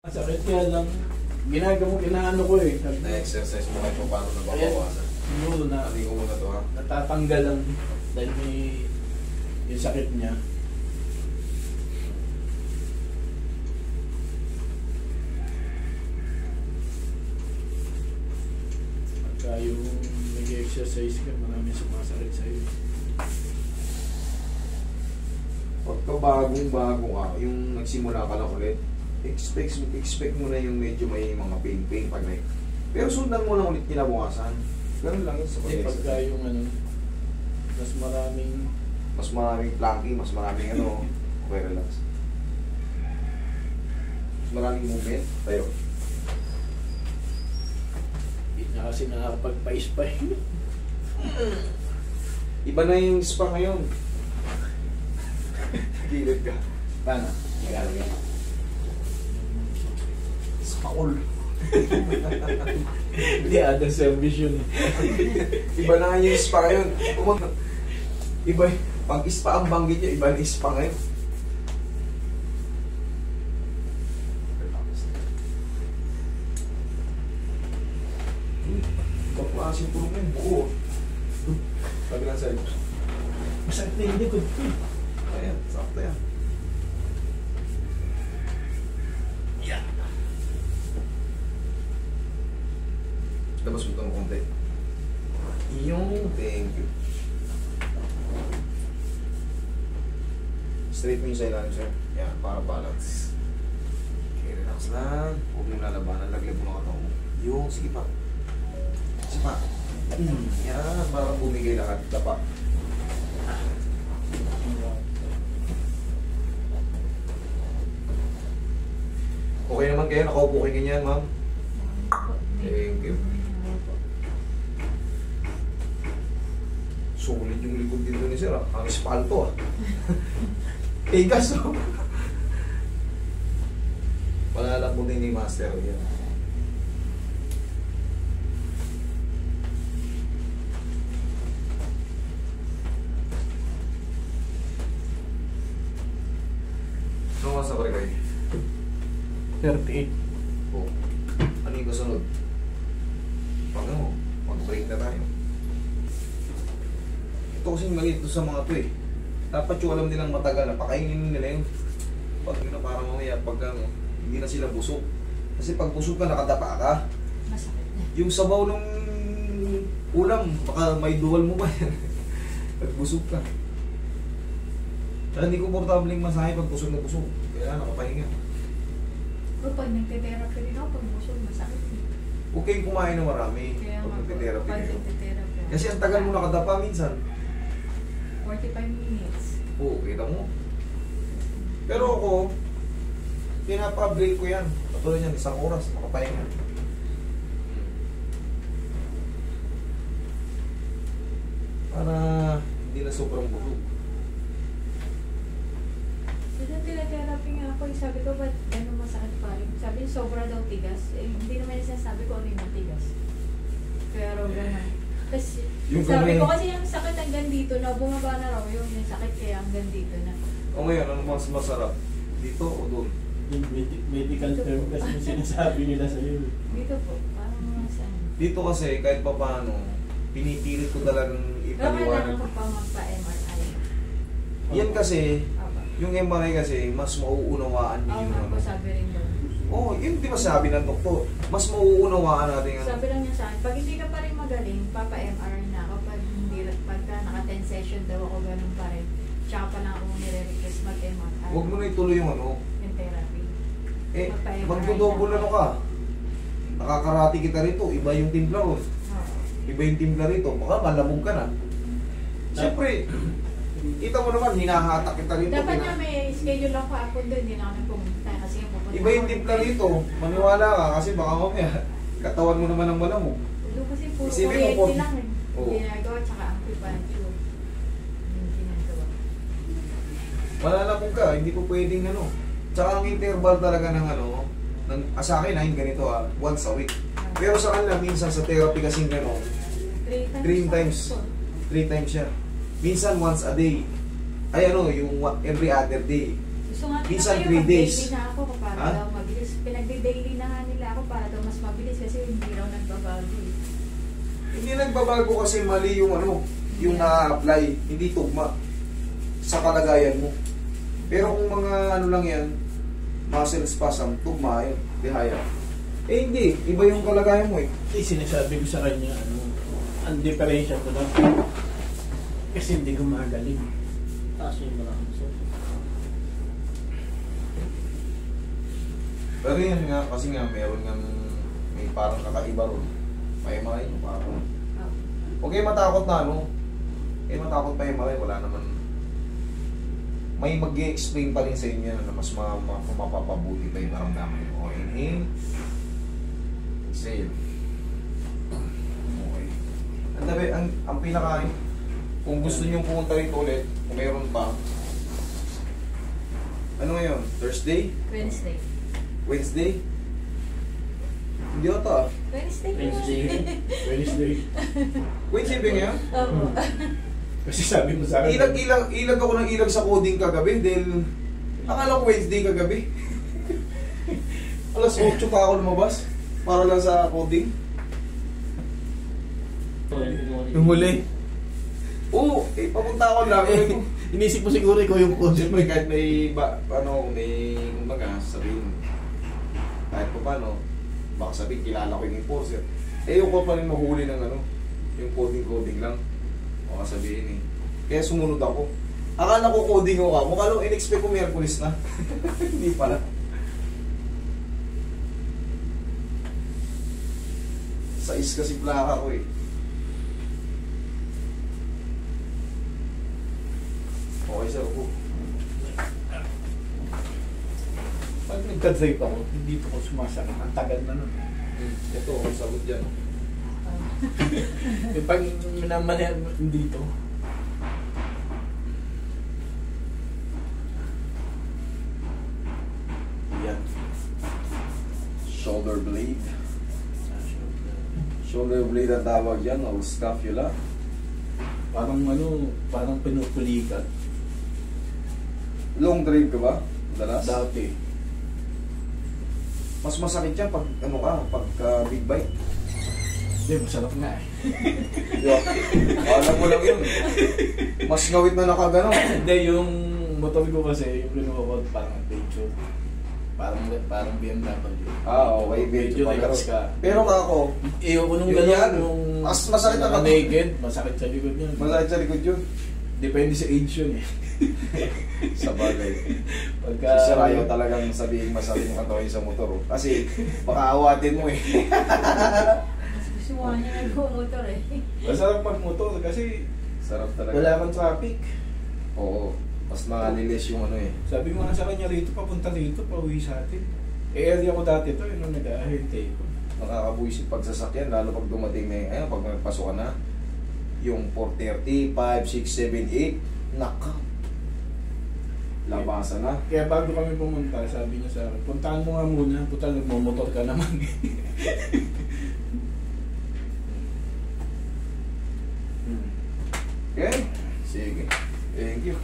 Sakit kaya lang, inaano ko eh. Na-exercise mo kayo kung paano nababawasan. Siguro na, Hindi ko muna to ha. natatanggal lang dahil may yung sakit niya. Pagka yung nag-exercise ka, maraming sumasakit sa'yo. Pagka bagong-bago ka, yung nagsimula ka lang ulit, expect mo na yung medyo may mga pain-pain pag na. Pero sundan mo lang ulit kinabukasan. Ganun lang yun sa Kasi pag-exercise. pagka yung ano, Mas maraming planking, mas maraming ano, okay, relax. Mas maraming movement, tayo. hindi na kasi nakakapagpa-ispa. Iba na yung spa ngayon. Gilid ka. Paano? Spa all. Hindi, other service yun. Iba na yung spa ngayon. Iba, pag spa ang banggit niya, iba na yung spa ngayon. Kaplasing tulong yung buo. Kabilang sa'yo. Masakit na yung likod ko. Ayan, sakto yan. Yan. Labas mo ito ng konti. Yung, thank you. Straight mo yung sa ilalim, sir. Yan, para balance. Okay, relax lang. Huwag mong lalabanan. Laglag mo ang katawan mo. Yung, sige pa. Sige pa. Yan, parang bumigay lahat. Dapa. Okay naman kayo? Nakaupo kayo ganyan, ma'am? Thank you. Solid yung likod dito ni sir, ah. Ang espalto, ah. Tigas, oh. Palalak mo din ni master. Yan. Ano mas na pare kayo? 38. Oh. Ano yung kasunod? Pag ano, mag-break na tayo. Ito kasing maliit sa mga to eh. Dapat yung alam nilang matagal na pakainin nila yun. Pag yun na parang mamaya, pag ano, hindi na sila busog. Kasi pag busog ka, nakadapa ka. Masakit na. Yung sabaw ng ulam, baka may dual mo ba yan? Pag busog ka. Kaya hindi komportabling masahe pag busog na busog. Kaya nakapahinga. Pero pag nagte-therapy rin ako, pag busog, masakit. Huwag kayong kumain na marami Kaya pag nga po, nagte-therapy pag kayo. nagte-therapy. Kasi ang tagal mo nakadapa minsan. 45 minutes. Oo, kita mo. Pero ako, pinapa-break ko yan. Katulad yan, 1 oras, makapahinga. Para hindi na sobrang busog. Yung therapy nga ako, sabi ko, ba't ano masakit pa rin? Sabi niya, sobra daw tigas. Eh, hindi naman yung sinasabi ko ano yung matigas. Kaya raw gano'n. Tapos, Yung sabi kami- ko kasi yung sakit hanggang dito na, bumaba na raw yung sakit kaya hanggang dito na. O ngayon, ano mas masarap? Dito o doon? Yung medical term kasi yung sinasabi nila sa'yo. Dito po, parang mga saan. Dito kasi, kahit pa paano, pinipilit ko talagang Pero kailangan ipaliwanag. ko pa magpa-MRI. Yan kasi, Aba. yung MRI kasi, mas mauunawaan niyo Oo yung nga po, ano. sabi rin daw. Oo, yun di ba sabi ng doktor? Mas mauunawaan natin yung ano. Sabi lang niya sa akin, pag hindi ka pa rin magaling, papa-MRI na ako. Pagka naka-10 session daw ako, ganun pa rin. Tsaka pa lang ako nire-request mag-MRI. Huwag mo na ituloy yung ano. Yung therapy. Eh, Magpa-MRI magdodouble na. ano ka? Nakakarati kita rito, iba yung timpla ko. Oo. Iba yung timpla rito, baka malamog ka na. Siyempre, kita mo naman, hinahatak kita rito. Dapat nga may schedule ako ako doon, hindi na ako nagpumunta kasi yung pupunta. Iba yung timpla rito, maniwala ka kasi baka mamaya, katawan mo naman ang malamog. Doon kasi puro Isipin mo, kuryente lang eh. Oo. Ginagawa, tsaka acupuncture. Yung ginagawa. Malalabog ka, hindi po pwedeng ano. Tsaka ang interval talaga ng ano, sa akin ay ganito once a week. Pero sa kanila, minsan sa therapy kasing gano'n, 3 times. 3 times siya. Minsan once a day. Ay ano, yung every other day. Gusto nga nila Minsan kayo, 3 days. mag-baby na ako para Ha? daw mabilis pinagdi-daily na nga nila ako para daw mas mabilis kasi hindi raw nagbabago eh. Hindi nagbabago kasi mali yung ano, yung na-apply, hindi tugma sa kalagayan mo. Pero kung mga ano lang yan, muscle spasm, tugma yun, dihaya. Eh hindi, iba yung kalagayan mo eh. Sinasabi ko sa kanya, ang diferensya ko lang. Kasi hindi gumagaling. Taas yung maraming so. Pero yan nga, kasi nga meron nga may parang kakaiba ron. May parang. Huwag kayo matakot na ano. Huwag matakot pa yung wala naman. May mag-i-explain pa rin sa inyo na mas mapapabuti pa yung naramdaman nyo. O, inhale. Exhale. Okay. Ang pinaka, kung gusto nyo pumunta rito ulit, kung mayroon pa, ano ngayon? Thursday? Wednesday. Wednesday? Hindi ata ah. Wednesday. Wednesday ba ngayon? Oo. Kasi sabi mo sa akin. Ilag ako ng ilag sa coding kagabi dahil akala ko Wednesday kagabi. Alas 8 pa ako lumabas para lang sa coding. Yung huli. Oo, papunta ako lang. Inisip mo siguro ikaw yung coach. Siyempre kahit may kumbaga sabihin kahit pa paano baka sabihin kilala ko yung enforcer. Yung ko pa rin mahuli ng yung coding lang. Baka sabihin eh. Kaya sumunod ako. Akala ko coding ako ka. Mukha lang in-expect ko Miyerkules na. Hindi pala. Sais kasi plaka ko eh. Okay sir, ako. Pag nagka-drive ako, dito ko sumasakit. Ang tagal na nun. Ito, ang sagot dyan. Pag minamanehan dito, yan. Shoulder blade. Shoulder blade ang tawag dyan, o scapula. parang pinupulikat. Long drive ka ba? Dalas? Dati. Mas masakit yan pag pag big bike. Hindi, masarap nga eh. Diba? Alam mo lang yun. Mas ngawit na nakagano. Hindi, yung motor ko kasi, yung kinuha ko parang adventure. Parang BMW. Okay, Medyo relax ka. Pero ako, Ayoko nung yun yan. gano'n, yung Mas masakit na naked, masakit sa likod yun. masakit sa likod yun. Depende sa age yun eh. Sa bagay. Pagka, Si Sarayo talagang sabihin masakit yung katawan sa motor. Kasi baka awatin mo eh. Gusto mo niya nag-motor eh. masarap mag-motor kasi Sarap talaga. wala kang traffic. Oo. Mas malinis yung Sabi ko nga sa kanya rito, papunta rito, pauwi sa atin. Area ko dati to, yun ang nag-ahente ko. Nakakabuisit pagsasakyan, lalo pag dumating na yung, pag nagpasok ka na, yung 430, 5, 6, 7, 8, naka. Labasan na. Kaya bago kami pumunta, sabi niya sa akin, puntahan mo nga muna, putal nagmumotor ka naman. Okay? Sige. Thank you.